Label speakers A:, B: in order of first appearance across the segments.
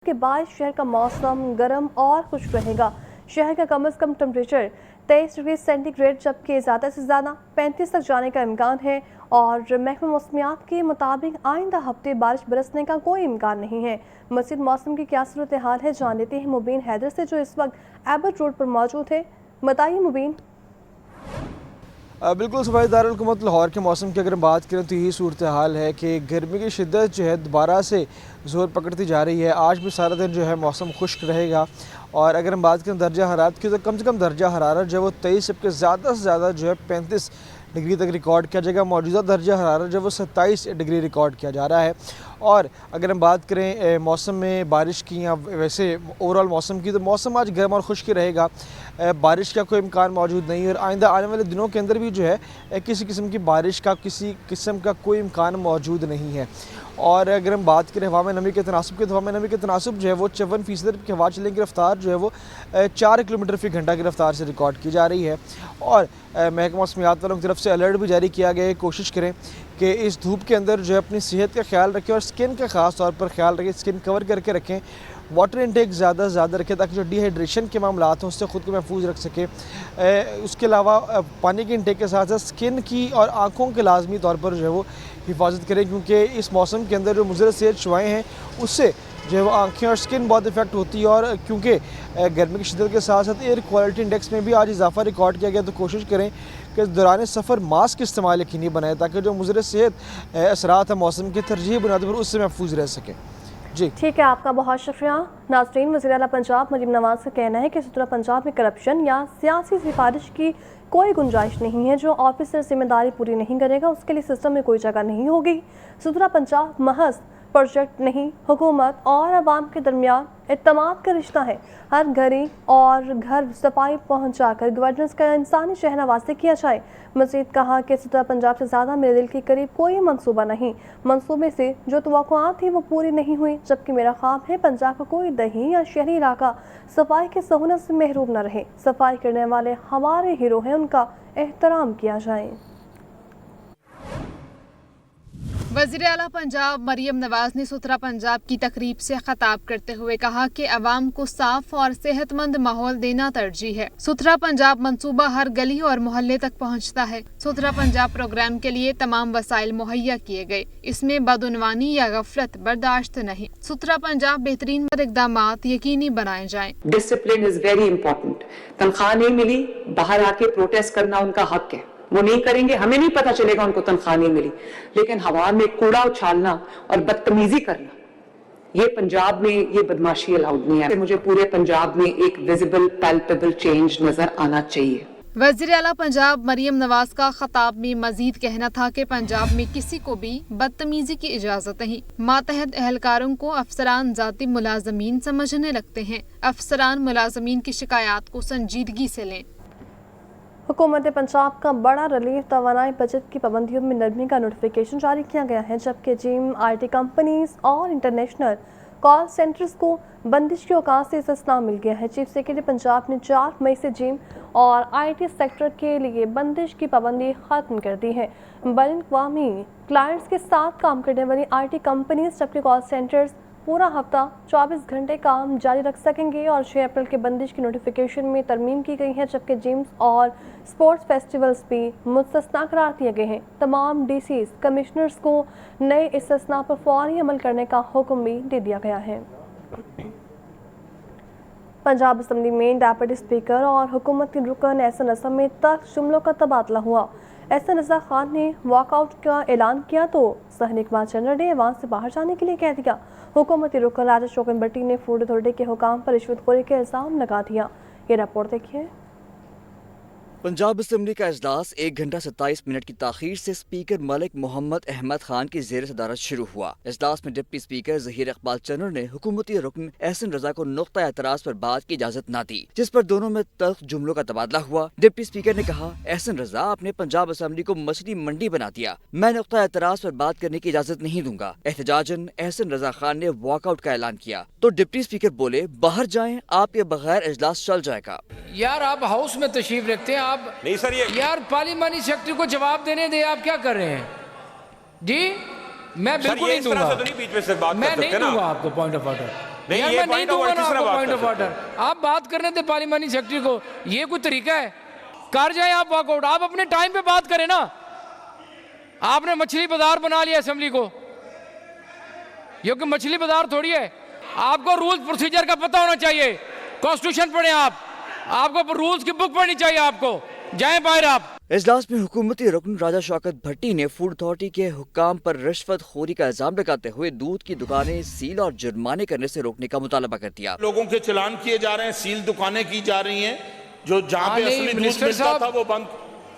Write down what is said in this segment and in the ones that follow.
A: के बाद शहर का मौसम गर्म और खुश्क रहेगा। शहर का कम से कम टेम्परेचर 23 डिग्री सेंटीग्रेड जबकि ज़्यादा से ज़्यादा 35 तक जाने का इम्कान है और महकमा मौसमियात के मुताबिक आइंदा हफ्ते बारिश बरसने का कोई इम्कान नहीं है। मज़ीद मौसम की क्या सूरत हाल है जान लेते हैं मुबीन हैदर से जो इस वक्त एबट रोड पर मौजूद है। बताइए मुबीन।
B: बिल्कुल सूबाई दारुल हुकूमत लाहौर के मौसम की अगर बात करें तो यही सूरत हाल है कि गर्मी की शिद्दत जो है दोबारा से ज़ोर पकड़ती जा रही है। आज भी सारा दिन जो है मौसम खुश्क रहेगा और अगर हम बात करें दर्जा हरारत की तो कम से कम दर्जा हरारत जो है वो 23 जबकि ज़्यादा से ज़्यादा जो है 35 डिग्री तक रिकॉर्ड किया जाएगा। मौजूदा दर्जा हरारत जो है वो 27 डिग्री रिकॉर्ड किया जा रहा है। और अगर हम बात करें मौसम में बारिश की या वैसे ओवरऑल मौसम की तो मौसम आज गर्म और खुश्क रहेगा। बारिश का कोई इम्कान मौजूद नहीं है और आइंदा आने वाले दिनों के अंदर भी जो है किसी किस्म की बारिश का किसी किस्म का कोई इम्कान मौजूद नहीं है। और अगर हम बात करें हवा में नमी के तनासब की तो हवा में नमी के तनासब जो है वो 54% की हवा चलने की रफ्तार जो है वो 4 किलोमीटर फी घंटा की रफ्तार से रिकॉर्ड की जा रही है। और महकमा मौसमियात वालों की तरफ से अलर्ट भी जारी किया गया है। कोशिश करें कि इस धूप के अंदर जो है अपनी सेहत का ख्याल रखें और स्किन का ख़ास तौर पर ख्याल रखें, स्किन कवर करके रखें, वाटर इंटेक ज़्यादा से ज़्यादा रखें ताकि जो डिहाइड्रेशन के मामलात हैं उससे ख़ुद को महफूज रख सके। उसके अलावा पानी की इंटेक के साथ साथ स्किन की और आँखों के लाजमी तौर पर जो है वो हिफाजत करें क्योंकि इस मौसम के अंदर जो मुज़र सेहत शुआएँ हैं उससे जो है वो आँखें और स्किन बहुत इफेक्ट होती है। और क्योंकि गर्मी की शिद्दत के साथ साथ एयर क्वालिटी इंडेक्स में भी आज इजाफा रिकॉर्ड किया गया तो कोशिश करें कि दौरान सफ़र मास्क इस्तेमाल यकीनी बनाएं ताकि जो मुज़र सेहत असरात है मौसम की तरजीही बुनियाद पर उससे महफूज रह सकें। जी
A: ठीक है, आपका बहुत शुक्रिया। नाज़रीन, वज़ीर आला पंजाब मरीम नवाज़ का कहना है कि सुतरा पंजाब में करप्शन या सियासी सिफारिश की कोई गुंजाइश नहीं है। जो ऑफिसर जिम्मेदारी पूरी नहीं करेगा उसके लिए सिस्टम में कोई जगह नहीं होगी। सुतरा पंजाब महज प्रोजेक्ट नहीं, हुकूमत और आवाम के दरमियान इत्तेमाद का रिश्ता है। हर घड़ी और घर सफाई पहुँचाकर गवर्नेंस का इंसानी शहनावाज़ी किया जाए। मज़ीद कहा कि सुतरा पंजाब से ज़्यादा मेरे दिल के करीब कोई मंसूबा नहीं। मंसूबे से जो तवक्कुआत थी वो पूरी नहीं हुई जबकि मेरा ख्वाब है पंजाब का कोई दही या शहरी इलाका सफाई की सहूलत से महरूम न रहे। सफाई करने वाले हमारे हीरो हैं, उनका एहतराम किया जाए।
C: वज़ीर आला पंजाब मरीम नवाज ने सुथरा पंजाब की तकरीब से खिताब करते हुए कहा कि अवाम को साफ और सेहतमंद माहौल देना तरजीह है। सुथरा पंजाब मंसूबा हर गली और मोहल्ले तक पहुंचता है। सुथरा पंजाब प्रोग्राम के लिए तमाम वसाइल मुहैया किए गए। इसमें बदउनवानी या गफलत बर्दाश्त नहीं। सुथरा पंजाब बेहतरीन इक़दामात यकीनी बनाए जाएं।
D: Discipline is very important. तनख्वाह नहीं मिली, बाहर आके प्रोटेस्ट करना उनका हक है, वो नहीं करेंगे, हमें नहीं पता चलेगा उनको तनख्वाह नहीं मिली। लेकिन हवा में कूड़ा उछालना और बदतमीजी करना, ये पंजाब में ये बदमाशी अलाउड नहीं है। मुझे पूरे पंजाब में एक विजिबल पैल्पेबल चेंज नजर आना चाहिए।
C: वज़ीर आला पंजाब मरीम नवाज का खिताब में मजीद कहना था कि पंजाब में किसी को भी बदतमीजी की इजाजत नहीं। मातहत एहलकारों को अफसरान जाती मुलाजमीन समझने लगते हैं। अफसरान मुलाजमीन की शिकायत को संजीदगी से लें।
A: हुकूमत पंजाब का बड़ा रिलीफ तवानाई बजट की पाबंदियों में नरमी का नोटिफिकेशन जारी किया गया है जबकि जिम, IT कंपनीज और इंटरनेशनल कॉल सेंटर्स को बंदिश के औकात से इस्तिस्ना मिल गया है। चीफ सेक्रेटरी पंजाब ने 4 मई से जिम और IT सेक्टर के लिए बंदिश की पाबंदी ख़त्म कर दी है। बैनुल-अक़वामी क्लाइंट्स के साथ काम करने वाली IT कंपनीज जबकि कॉल सेंटर्स पूरा हफ्ता 24 घंटे काम जारी रख सकेंगे। और 6 अप्रैल के बंदिश की नोटिफिकेशन में तरमीम की गई है जबकि जिम्स और स्पोर्ट्स फेस्टिवल्स भी मुस्तस्ना करार दिए गए हैं। तमाम DCs कमिश्नर्स को नए इस्तिस्ना पर फौरी अमल करने का हुक्म भी दे दिया गया है। पंजाब असम्बली में डेप्यूटी स्पीकर और हुकूमत के रुकन एहसन रज़ा में तल्ख जुमलों का तबादला हुआ। एहसन रज़ा खान ने वॉकआउट का ऐलान किया तो सहन इकबाल चंद्र ने ऐवान से बाहर जाने के लिए कह दिया। हुकूमती रुकन राजा शौकत भट्टी ने फूड अथॉरिटी के हुकाम पर रिश्वतखोरी का इल्ज़ाम लगा दिया। ये रिपोर्ट देखिए।
E: पंजाब असम्बली का इजलास 1 घंटा 27 मिनट की ताखीर से स्पीकर मलिक मोहम्मद अहमद खान की ज़ेर सदारत शुरू हुआ। इजलास में डिप्टी स्पीकर ज़हीर इकबाल चंद्र ने हुकूमती रुकन एहसन रज़ा को नुक्ता एतराज़ पर बात की इजाज़त न दी जिस पर दोनों में तल्ख जुमलों का तबादला हुआ। डिप्टी स्पीकर ने कहा, एहसन रज़ा आपने पंजाब असम्बली को मछली मंडी बना दिया, मैं नुक्ता एतराज़ पर बात करने की इजाज़त नहीं दूंगा। एहतजाजन एहसन रज़ा खान ने वॉकआउट का ऐलान किया तो डिप्टी स्पीकर बोले, बाहर जाएं, आपके बगैर इजलास चल जाएगा।
F: यार आप हाउस में तशरीफ रखते हैं, आप
G: नहीं सर, ये
F: यार पार्लिमानी सेक्रेटरी को जवाब देने दे, आप क्या कर रहे हैं जी? मैं बिल्कुल नहीं दूंगा,
G: बीच में से बात
F: मैं नहीं दूंगा आपको पॉइंट ऑफ ऑर्डर।
G: नहीं,
F: यार
G: ये
F: मैं नहीं
G: point of
F: दूंगा
G: order
F: ना
G: किस तरह
F: आपको
G: बात
F: पॉइंट
G: कर
F: ऑफ
G: सकते
F: ऑर्डर। आप बात करने थे पार्लियामानी सेक्रेटरी को, ये कोई तरीका है? कर जाए आप वॉकआउट, आप अपने टाइम पे बात करें ना। आपने मछली बाजार बना लिया असेंबली को, ये कोई मछली बाजार थोड़ी है। आपको रूल्स प्रोसीजर का पता होना चाहिए, कॉन्स्टिट्यूशन पढ़े आपको रूल्स की बुक पढ़नी चाहिए आपको। जाएं बाहर आप।
E: इजलास में हुकूमती रुकन राजा शौकत भट्टी ने फूड अथॉरिटी के हुक्काम पर रिश्वत खोरी का इल्जाम लगाते हुए दूध की दुकानें सील और जुर्माने करने से रोकने का मुतालबा कर दिया।
G: लोगों के चलान किए जा रहे हैं, सील दुकानें की जा रही हैं, जो जहाँ पे
F: नहीं,
G: असली दूध
F: मिनिस्टर
G: मिलता
F: साहब,
G: था वो बंद,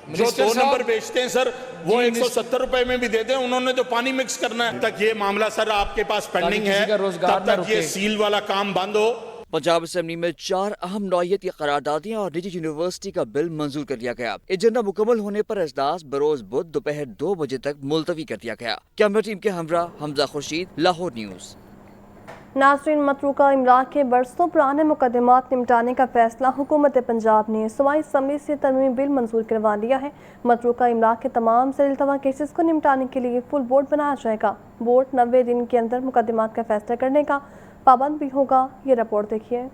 G: जो
F: मिनिस्टर
G: 2 नंबर
F: साहब,
G: बेचते हैं सर, वो 170 रुपए में भी दे दें, उन्होंने जो पानी मिक्स करना है। तब तक ये मामला सर आपके पास पेंडिंग
F: किसी का
G: है,
F: रोजगार
G: तब
F: ना
G: तक ये
F: रुके।
G: सील वाला काम बंद हो।
E: पंजाब असेंबली में 4 अहम नौइयत की करारदादियां और निजी यूनिवर्सिटी का बिल मंजूर कर लिया गया। एजेंडा मुकम्मल होने पर इजलास बरोज बुध दोपहर 2 बजे तक मुलतवी कर दिया गया। कैमरा टीम के हमरा हमजा खुर्शीद, लाहौर न्यूज़।
A: नाज़रीन, मतरूका इमलाक के बरसों पुराने मुकदमात निपटाने का फैसला हुकूमत पंजाब ने सूबाई असम्बली से तरमीमी बिल मंजूर करवा लिया है। मतरूका इमलाक के तमाम ज़र-इल्तवा केसेस को निपटाने के लिए फुल बोर्ड बनाया जाएगा। बोर्ड 90 दिन के अंदर मुकदमात का फैसला करने का पाबंद भी होगा। ये रिपोर्ट देखिए।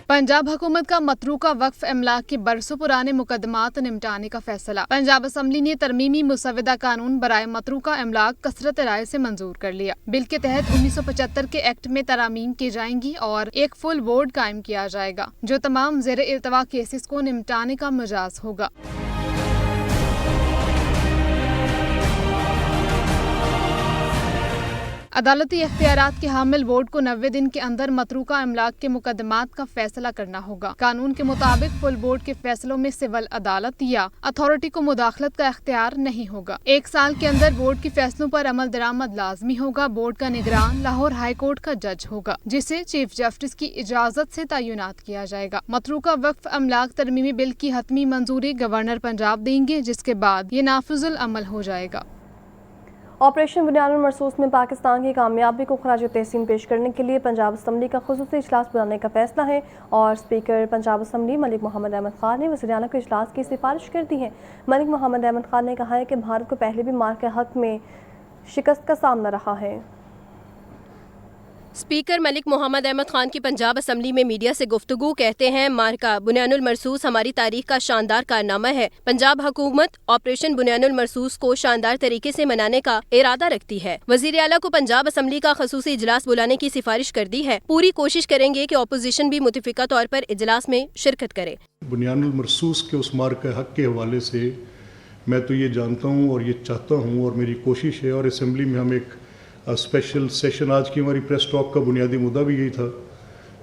C: पंजाब हुकूमत का मतरूका वक्फ इमलाक के बरसों पुराने मुकदमात निपटाने का फैसला। पंजाब असम्बली ने तरमीमी मुसवदा कानून बराए मतरूका इमलाक कसरत राय से मंजूर कर लिया। बिल के तहत 1975 के एक्ट में तरामीम की जाएंगी और एक फुल बोर्ड कायम किया जाएगा जो तमाम ज़ेर इल्तवा केसेस को निपटाने का मिजाज होगा। अदालती इख्तियारात के हामिल बोर्ड को 90 दिन के अंदर मतरूका इमलाक के मुकदमात का फैसला करना होगा। कानून के मुताबिक फुल बोर्ड के फैसलों में सिविल अदालत या अथॉरिटी को मुदाखलत का इख्तियार नहीं होगा। 1 साल के अंदर बोर्ड के फैसलों पर अमल दरामद लाजमी होगा। बोर्ड का निगरान लाहौर हाई कोर्ट का जज होगा, जिसे चीफ जस्टिस की इजाजत से तैनात किया जाएगा। मतरूका वक्फ इमलाक तरमीमी बिल की हतमी मंजूरी गवर्नर पंजाब देंगे, जिसके बाद ये नाफिजुल अमल हो जाएगा।
A: ऑपरेशन बुनियानुल मरसूस में पाकिस्तान की कामयाबी को खराज तहसीन पेश करने के लिए पंजाब असम्बली का खुसूसी इजलास बुलाने का फैसला है और स्पीकर पंजाब असम्बली मलिक मोहम्मद अहमद खान ने वज़ीर आला को इजलास की सिफारिश कर दी है। मलिक मोहम्मद अहमद खान ने कहा है कि भारत को पहले भी मार के हक में शिकस्त का सामना रहा है।
H: स्पीकर मलिक मोहम्मद अहमद खान की पंजाब असम्बली में मीडिया से गुफ्तगू कहते हैं, मार्का बुनियानुल मरसूस हमारी तारीख का शानदार कारनामा है। पंजाब हुकूमत ऑपरेशन बुनियानुल मरसूस को शानदार तरीके से मनाने का इरादा रखती है। वज़ीर आला को पंजाब असम्बली का खसूसी इजलास बुलाने की सिफारिश कर दी है। पूरी कोशिश करेंगे कि अपोजिशन भी मुतफिका तौर पर इजलास में शिरकत करे।
I: बुनियानुल मरसूस के उस मार के हक के हवाले से मैं तो ये जानता हूँ और ये चाहता हूँ और मेरी कोशिश है, और असम्बली में हम एक स्पेशल सेशन, आज की हमारी प्रेस टॉक का बुनियादी मुद्दा भी यही था,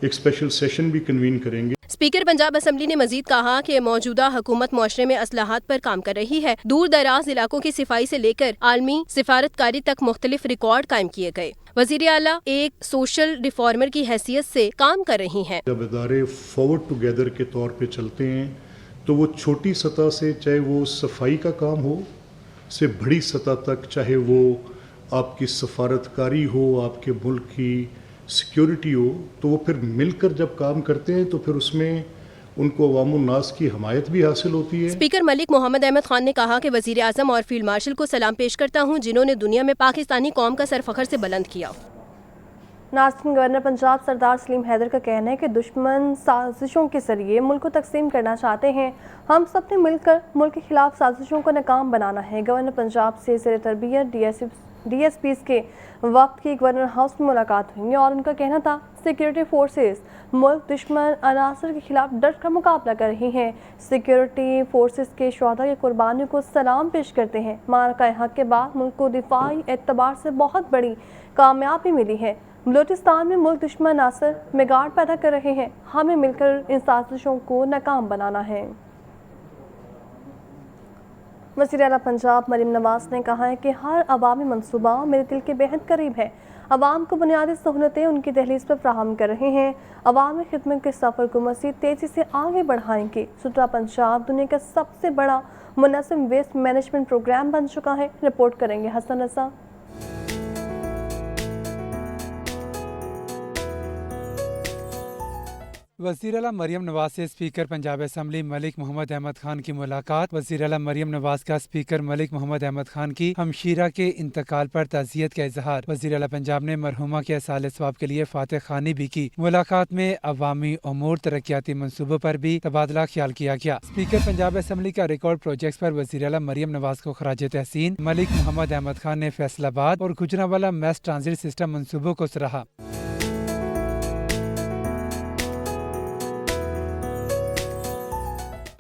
I: एक स्पेशल सेशन भी कन्वीन करेंगे।
H: स्पीकर पंजाब असम्बली ने मजीद कहा कि मौजूदा हुकूमत मुआशरे में असलाहत पर काम कर रही है। दूर दराज इलाकों की सफाई से लेकर आलमी सिफारतकारी तक मुख्तलिफ रिकॉर्ड कायम किए गए। वज़ीर आला एक सोशल रिफॉर्मर की हैसियत से काम कर रही हैं।
I: जब इदारे फॉरवर्ड टुगेदर के तौर पे चलते हैं तो वो छोटी सतह से, चाहे वो सफाई का काम हो, से बड़ी सतह तक, चाहे वो आपकी सफारतकारी हो, आपके मुल्क की सिक्योरिटी हो, तो वो फिर मिलकर जब काम करते हैं तो फिर उसमें उनको अवामुन नास की हमायत भी हासिल होती है।
H: स्पीकर मलिक मोहम्मद अहमद खान ने कहा कि वज़ीर आज़म और फील्ड मार्शल को सलाम पेश करता हूँ, जिन्होंने दुनिया में पाकिस्तानी कौम का सर फखर से बुलंद किया।
A: नाज़रीन, गवर्नर पंजाब सरदार सलीम हैदर का कहना है कि दुश्मन साजिशों के जरिए मुल्क को तकसीम करना चाहते हैं। हम सब ने मिलकर मुल्क के खिलाफ साजिशों को नाकाम बनाना है। गवर्नर पंजाब से ज़ेर तरबियत DSPs के वक्त की गवर्नर हाउस में मुलाकात हुई और उनका कहना था सिक्योरिटी फोर्सेस मुल्क दुश्मन अनासर के खिलाफ डट कर मुकाबला कर रही हैं। सिक्योरिटी फोर्सेस के शहदा की कुर्बानियों को सलाम पेश करते हैं। मारका हक के बाद मुल्क को दिफाई एतबार से बहुत बड़ी कामयाबी मिली है। बलूचिस्तान में मुल्क दुश्मन अनासर बिगाड़ पैदा कर रहे हैं। हमें मिलकर इन साजिशों को नाकाम बनाना है। वज़ीर आला पंजाब मरीम नवाज़ ने कहा है कि हर अवामी मनसूबा मेरे दिल के बेहद करीब है। अवाम को बुनियादी सहूलतें उनकी दहलीज पर फराहम कर रहे हैं। अवामी खिदमत के सफ़र को मज़ीद तेज़ी से आगे बढ़ाएंगे। सुथरा पंजाब दुनिया का सबसे बड़ा मुनज़्ज़म वेस्ट मैनेजमेंट प्रोग्राम बन चुका है। रिपोर्ट करेंगे हसन रज़ा।
J: वज़ीर आला मरियम नवाज से स्पीकर पंजाब असम्बली मलिक मोहम्मद अहमद खान की मुलाकात। वज़ीर आला मरियम नवाज का स्पीकर मलिक मोहम्मद अहमद खान की हमशीरा के इंतकाल पर ताज़ियत का इजहार। वज़ीर आला पंजाब ने मरहुमा के असाले सवाब के लिए फातह खानी भी की। मुलाकात में अवामी उमूर तरक्याती मनसूबों पर भी तबादला ख्याल किया गया। स्पीकर पंजाब असम्बली का रिकॉर्ड प्रोजेक्ट्स पर वज़ीर आला मरियम नवाज को खराज तहसीन। मलिक मोहम्मद अहमद खान ने फैसलाबाद और गुजरांवाला मैस ट्रांजिट सिस्टम मनसूबों को सराहा।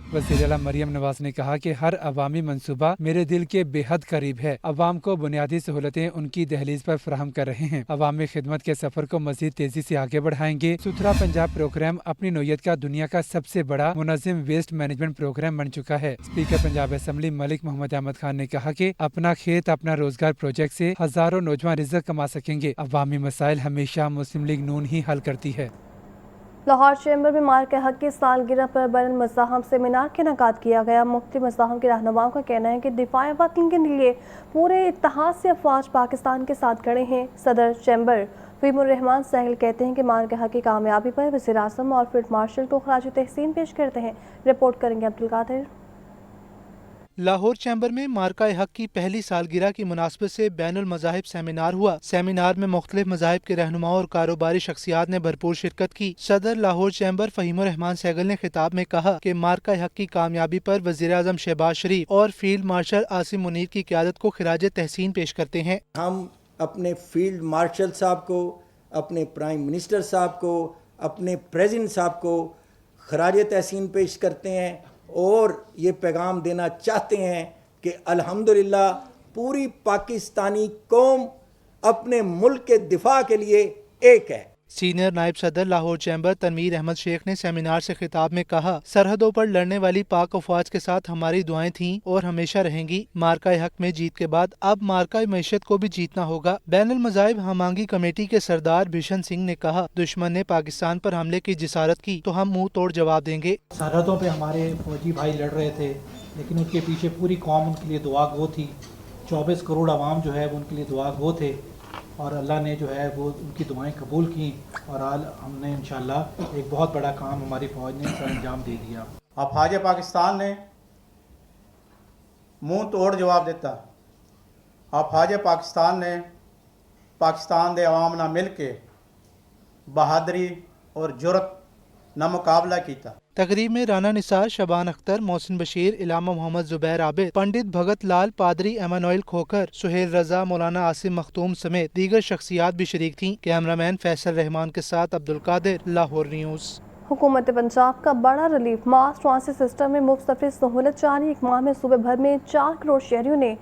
J: वज़ीर आला मरियम नवाज ने कहा कि हर अवामी मनसूबा मेरे दिल के बेहद करीब है। अवाम को बुनियादी सहूलतें उनकी दहलीज पर फराहम कर रहे हैं। अवामी खिदमत के सफर को मजीद तेजी से आगे बढ़ाएंगे। सुथरा पंजाब प्रोग्राम अपनी नौयत का दुनिया का सबसे बड़ा मुनज़्ज़म वेस्ट मैनेजमेंट प्रोग्राम बन चुका है। स्पीकर पंजाब असम्बली मलिक मोहम्मद अहमद खान ने कहा कि अपना खेत अपना रोजगार प्रोजेक्ट से हजारों नौजवान रिज़्क़ कमा सकेंगे। अवामी मसाइल हमेशा मुस्लिम लीग नून ही हल करती है।
A: लाहौर चैम्बर में मार के हक की सालगिरह पर बैनुल मज़ाहब सेमिनार का इनेकाद किया गया। मुख्तलिफ मज़ाहब के रहनुमाओं का कहना है कि दिफाए वतन के लिए पूरे इत्तेहाद से अफवाज पाकिस्तान के साथ खड़े हैं। सदर चैम्बर फहीमुर रहमान साहिल कहते हैं कि मार के हक की कामयाबी पर वज़ीर आज़म और फील्ड मार्शल को खराज तहसीन पेश करते हैं। रिपोर्ट करेंगे अब्दुल कादिर।
K: लाहौर चैम्बर में मार्का हक की पहली सालगिरह की मुनासबत से बैनुल मज़ाहिब सेमिनार हुआ। सेमिनार में मुख्तलिफ मज़ाहिब के रहनुमाओं और कारोबारी शख्सियात ने भरपूर शिरकत की। सदर लाहौर चैम्बर फहीमुर रहमान सहगल ने खिताब में कहा कि मार्का हक की कामयाबी पर वज़ीर आज़म शहबाज शरीफ और फील्ड मार्शल आसिम मुनीर की क़यादत को खिराज तहसीन पेश करते हैं।
L: हम अपने फील्ड मार्शल साहब को, अपने प्राइम मिनिस्टर साहब को, अपने प्रेसिडेंट साहब को खिराज तहसीन पेश करते हैं और ये पैगाम देना चाहते हैं कि अल्हम्दुलिल्लाह पूरी पाकिस्तानी कौम अपने मुल्क के दिफा के लिए एक है।
K: सीनियर नायब सदर लाहौर चैम्बर तनवीर अहमद शेख ने सेमिनार से खिताब में कहा, सरहदों पर लड़ने वाली पाक अफवाज के साथ हमारी दुआएं थीं और हमेशा रहेंगी। मार्का हक में जीत के बाद अब मार्का मैशत को भी जीतना होगा। बैनुल मज़ाहिब हमांगी कमेटी के सरदार भीषण सिंह ने कहा, दुश्मन ने पाकिस्तान पर हमले की जिसारत की तो हम मुंह तोड़ जवाब देंगे।
M: सरहदों पे हमारे फौजी भाई लड़ रहे थे, लेकिन उनके पीछे पूरी कौम उनके लिए दुआ गो थी। 24 करोड़ आवाम जो है वो उनके लिए दुआ गो थे और अल्लाह ने जो है वो उनकी दुआएं कबूल की और आज हमने इंशाल्लाह एक बहुत बड़ा काम हमारी फ़ौज ने सर अंजाम दे दिया।
N: अफवाज पाकिस्तान ने मुंह तोड़ जवाब दिता। अफवाज पाकिस्तान ने पाकिस्तान दे अवाम नाल मिल के बहादरी और जुरत ना मुकाबला किया।
K: तकरीब में राना निसार, शबान अख्तर, मोहसिन बशीर, इलामा मोहम्मद जुबैर आबिद, पंडित भगत लाल, पादरी एमानुएल खोखर, सुहेल रजा, मौलाना आसिम मखतूम समेत दीगर शख्सियात भी शरीक थीं। कैमरामैन फैसल रहमान के साथ अब्दुल कादिर, लाहौर न्यूज़।
A: हुकूमत पंजाब का बड़ा रिलीफ मास ट्रांसिट सिस्टम में मुफ्त सफरी सहूलत जारी। एक माह में सूबे भर में 4 करोड़ शहरियों ने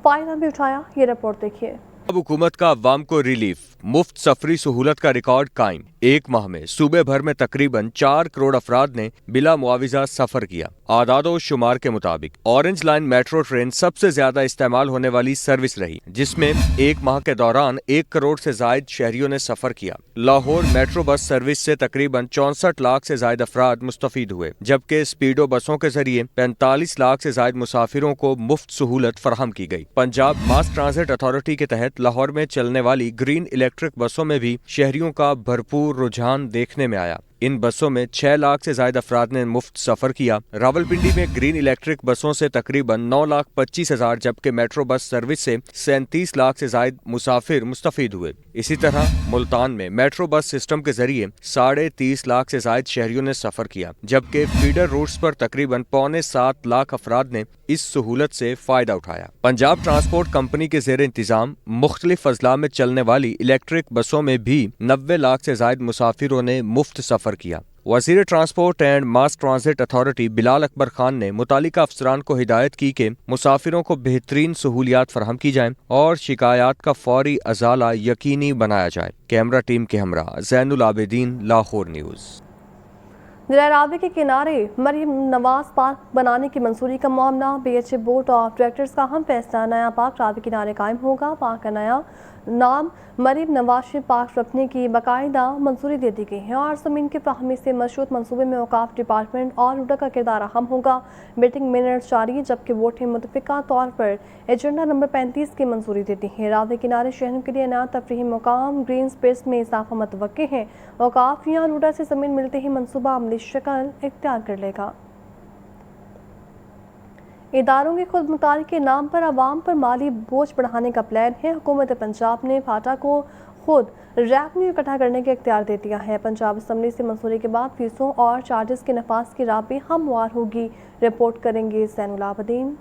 A: फ़ायदा भी उठाया। ये रिपोर्ट देखिए।
O: अब हुकूमत का अवाम को रिलीफ, मुफ्त सफरी सहूलत का रिकॉर्ड कायम। एक माह में सूबे भर में तकरीबन 4 करोड़ अफराद ने बिला मुआविजा सफर किया। आदादो शुमार के मुताबिक ऑरेंज लाइन मेट्रो ट्रेन सबसे ज्यादा इस्तेमाल होने वाली सर्विस रही, जिसमें एक माह के दौरान 1 करोड़ से जायद शहरियों ने सफर किया। लाहौर मेट्रो बस सर्विस से तकरीबन 64 लाख से जायद अफराद मुस्तफीद हुए, जबकि स्पीडो बसों के जरिए 45 लाख से जायद मुसाफिरों को मुफ्त सहूलत फराहम की गई। पंजाब मास ट्रांजिट अथॉरिटी के तहत लाहौर में चलने वाली ग्रीन इलेक्ट्रिक बसों में भी शहरियों का भरपूर रुझान देखने में आया। इन बसों में 6 लाख से ज्यादा अफराद ने मुफ्त सफर किया। रावलपिंडी में ग्रीन इलेक्ट्रिक बसों से तकरीबन 9,25,000, जबकि मेट्रो बस सर्विस से 37 लाख से ज्यादा मुसाफिर मुस्तफीद हुए। इसी तरह मुल्तान में मेट्रो बस सिस्टम के जरिए 30.5 लाख से ज्यादा शहरियों ने सफर किया, जबकि फीडर रूट्स पर तकरीबन 6.25 लाख अफराद ने इस सहूलत से फायदा उठाया। पंजाब ट्रांसपोर्ट कंपनी के जेर इंतजाम मुख्तलिफ अजला में चलने वाली इलेक्ट्रिक बसों में भी 90 लाख से ज्यादा मुसाफिरों ने मुफ्त सफर किया। वज़ीर transport and mass transit authority Bilal Akbar Khan ने मुतालिका अफसरान को हिदायत की कि मुसाफिरों को बेहतरीन सहूलियात फराहम की जाएं और शिकायत का फौरी अजाला यकीनी बनाया जाए। कैमरा टीम के हमरा ज़ैनुल आबिदीन, लाहौर न्यूज़।
A: دریا راوی کے کنارے مریم نواز پارک بنانے کی منظوری کا معاملہ BHA بورڈ آف ڈائریکٹرز کا اہم فیصلہ. نیا پارک راوی کنارے قائم ہوگا. پارک کا نیا نام مریم نواز پارک رکھنے کی باقاعدہ منظوری دے دی گئی ہے اور زمین کی فراہمی سے مشروط منصوبے میں اوقاف ڈپارٹمنٹ اور روڈا کا کردار اہم ہوگا. میٹنگ منٹس جاری جبکہ ووٹ نے متفقہ طور پر ایجنڈا نمبر 35 کی منظوری دے دی ہے. راوی کنارے شہروں کے لیے نیا تفریحی مقام گرین سپیس میں اضافہ متوقع ہے. اوقاف یا روڈا سے زمین ملتے ہی منصوبہ عملی شکل اختیار کر لے گا. اداروں کی خود مختاری کے نام پر عوام پر مالی بوجھ بڑھانے کا پلان ہے. حکومت پنجاب نے پھاٹا کو خود ریونیو اکٹھا کرنے کا اختیار دے دیا ہے. پنجاب اسمبلی سے منظوری کے بعد فیسوں اور چارجز کے نفاذ کی راہ بھی ہموار ہوگی. رپورٹ کریں گے زین العابدین.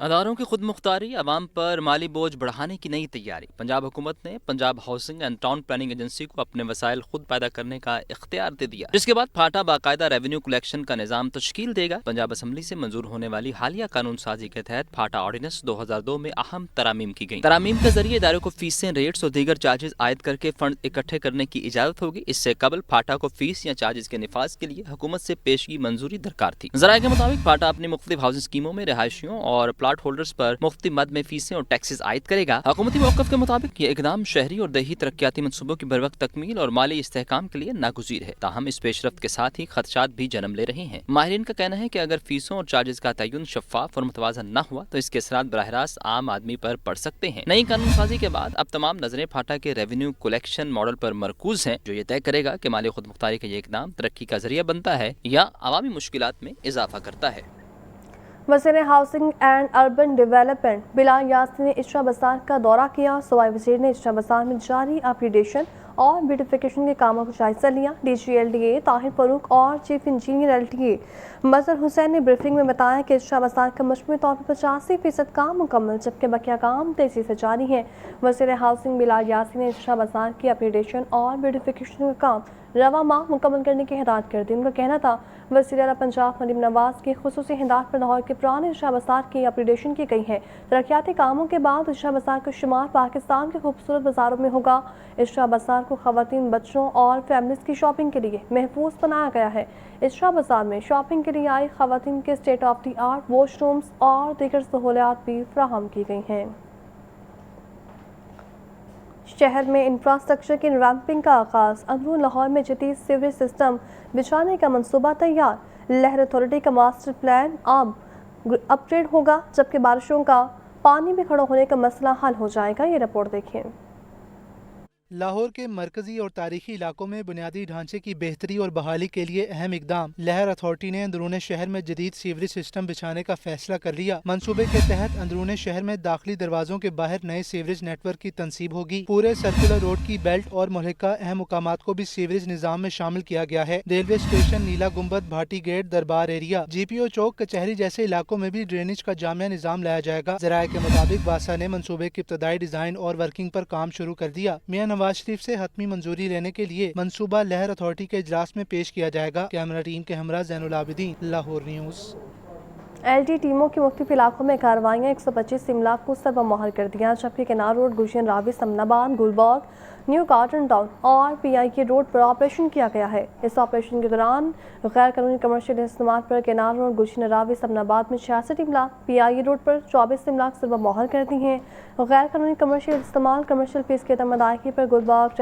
P: اداروں کی خود مختاری، عوام پر مالی بوجھ بڑھانے کی نئی تیاری. پنجاب حکومت نے Punjab housing and town planning agency کو اپنے وسائل خود پیدا کرنے کا اختیار دے دیا، جس کے بعد پھاٹا باقاعدہ ریونیو کلیکشن کا نظام تشکیل دے گا. پنجاب اسمبلی سے منظور ہونے والی حالیہ قانون سازی کے تحت پھاٹا آرڈیننس 2002 میں اہم ترامیم کی گئی. ترامیم کے ذریعے اداروں کو فیسیں، ریٹس اور دیگر چارجز عائد کر کے فنڈ اکٹھے کرنے کی اجازت ہوگی. اس سے قبل پھاٹا کو فیس یا چارجز کے نفاذ کے لیے حکومت سے پیشگی منظوری درکار تھی. ذرائع کے مطابق پھاٹا اپنی مختلف ہاؤسنگ اسکیموں میں رہائشیوں اور پلاٹ ہولڈرز پر مفتی مد میں فیسیں اور ٹیکسز عائد کرے گا. حکومتی موقف کے مطابق یہ اقدام شہری اور دیہی ترقیاتی منصوبوں کی بروقت تکمیل اور مالی استحکام کے لیے ناگزیر ہے. تاہم اس پیش رفت کے ساتھ ہی خدشات بھی جنم لے رہے ہیں. ماہرین کا کہنا ہے کہ اگر فیسوں اور چارجز کا تعین شفاف اور متوازن نہ ہوا تو اس کے اثرات براہ راست عام آدمی پر پڑ سکتے ہیں. نئی قانون سازی کے بعد اب تمام نظریں پھاٹا کے ریونیو کلیکشن ماڈل پر مرکوز ہیں، جو یہ طے کرے گا کہ مالی خود مختاری کا یہ اقدام ترقی کا ذریعہ بنتا ہے یا عوامی مشکلات میں اضافہ کرتا ہے.
A: وزیر ہاؤسنگ اینڈ اربن ڈیولپمنٹ بلال یاسین نے اشرا بازار کا دورہ کیا. صوبائی وزیر نے اشرا بازار میں جاری اپگریڈیشن اور بیوٹیفیکیشن کے کاموں کا جائزہ لیا. DG LDA طاہر فاروق اور چیف انجینئر LTA مظہر حسین نے بریفنگ میں بتایا کہ اشرا بازار کا مجموعی طور پر 85% کام مکمل جبکہ بقیہ کام تیزی سے جاری ہے. وزیر ہاؤسنگ بلال یاسین نے اشرا بازار کی اپگریڈیشن اور بیوٹیفیکیشن کا کام رواں ماہ مکمل کرنے کی ہدایت کر دی. ان کا کہنا تھا وزیر اعلیٰ پنجاب مریم نواز کی خصوصی ہدایت پر لاہور کے پرانے اشرا بازار کی اپگریڈیشن کی گئی ہے. ترقیاتی کاموں کے بعد اشرا بازار کا شمار پاکستان کے خوبصورت بازاروں میں ہوگا. اشرا بازار کو خواتین، بچوں اور فیملیز کی شاپنگ کے لیے محفوظ بنایا گیا ہے. اشرا بازار میں شاپنگ کے لیے آئی خواتین کے state of the art wash rooms اور دیگر سہولیات بھی فراہم کی گئی ہیں. شہر میں انفراسٹرکچر کی ریویمپنگ کا آغاز. اندرون لاہور میں جدید سیوریج سسٹم بچھانے کا منصوبہ تیار. لہر اتھارٹی کا ماسٹر پلان اب اپ گریڈ ہوگا جبکہ بارشوں کا پانی میں کھڑا ہونے کا مسئلہ حل ہو جائے گا. یہ رپورٹ دیکھیں.
K: لاہور کے مرکزی اور تاریخی علاقوں میں بنیادی ڈھانچے کی بہتری اور بحالی کے لیے اہم اقدام. لہر اتھارٹی نے اندرون شہر میں جدید سیوریج سسٹم بچھانے کا فیصلہ کر لیا. منصوبے کے تحت اندرون شہر میں داخلی دروازوں کے باہر نئے سیوریج نیٹ ورک کی تنصیب ہوگی. پورے سرکولر روڈ کی بیلٹ اور ملحقہ اہم مقامات کو بھی سیوریج نظام میں شامل کیا گیا ہے. ریلوے اسٹیشن، نیلا گنبد، بھاٹی گیٹ، دربار ایریا، GPO چوک، کچہری جیسے علاقوں میں بھی ڈرینیج کا جامع نظام لایا جائے گا. ذرائع کے مطابق واسا نے منصوبے کی ابتدائی ڈیزائن اور ورکنگ پر کام شروع کر دیا. میاں نواز شریف سے حتمی منظوری لینے کے لیے منصوبہ لہر اتھارٹی کے اجلاس میں پیش کیا جائے گا. کیمرہ ٹیم کے ہمراہ زین العابدین، لاہور نیوز.
A: LD ٹیموں کی مختلف علاقوں میں کارروائیاں 125 املاک کو سربہ مہر کر دیا جبکہ کنار روڈ، گلشن راوی، سمن آباد، گلباغ، نیو گارڈن ٹاؤن اور PIA روڈ پر آپریشن کیا گیا ہے. اس آپریشن کے دوران غیر قانونی کمرشل استعمال پر کنار روڈ، گلشن راوی، سمن آباد میں 66 املاک، PIA روڈ پر 24 املاک سربہ مہر کر دی ہیں. غیر قانونی کمرشل استعمال، کمرشل فیس کی عدم ادائیگی پر گلباغ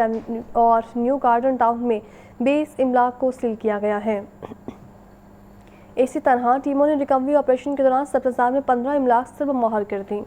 A: اور نیو گارڈن ٹاؤن میں 20 املاک کو سیل کیا گیا ہے. اسی طرح ٹیموں نے ریکوری آپریشن کے دوران سبز بازار میں 15 املاک سربہ مہر کر دیں.